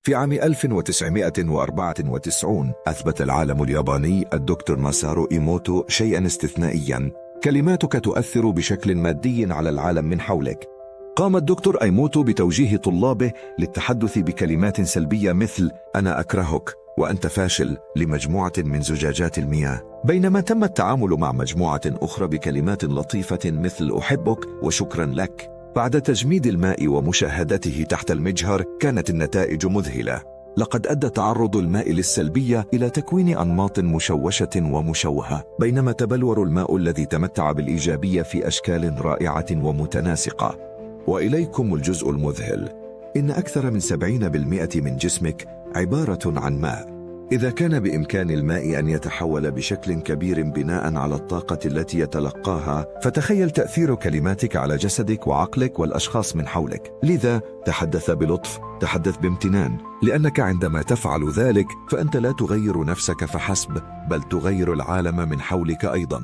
في عام 1994 أثبت العالم الياباني الدكتور ماسارو إيموتو شيئا استثنائيا: كلماتك تؤثر بشكل مادي على العالم من حولك. قام الدكتور إيموتو بتوجيه طلابه للتحدث بكلمات سلبية مثل أنا أكرهك وأنت فاشل لمجموعة من زجاجات المياه، بينما تم التعامل مع مجموعة أخرى بكلمات لطيفة مثل أحبك وشكرا لك. بعد تجميد الماء ومشاهدته تحت المجهر كانت النتائج مذهلة. لقد أدى تعرض الماء للسلبية إلى تكوين أنماط مشوشة ومشوهة، بينما تبلور الماء الذي تمتع بالإيجابية في أشكال رائعة ومتناسقة. وإليكم الجزء المذهل: إن أكثر من 70% من جسمك عبارة عن ماء. إذا كان بإمكان الماء أن يتحول بشكل كبير بناء على الطاقة التي يتلقاها، فتخيل تأثير كلماتك على جسدك وعقلك والأشخاص من حولك. لذا تحدث بلطف، تحدث بامتنان، لأنك عندما تفعل ذلك فأنت لا تغير نفسك فحسب، بل تغير العالم من حولك أيضا.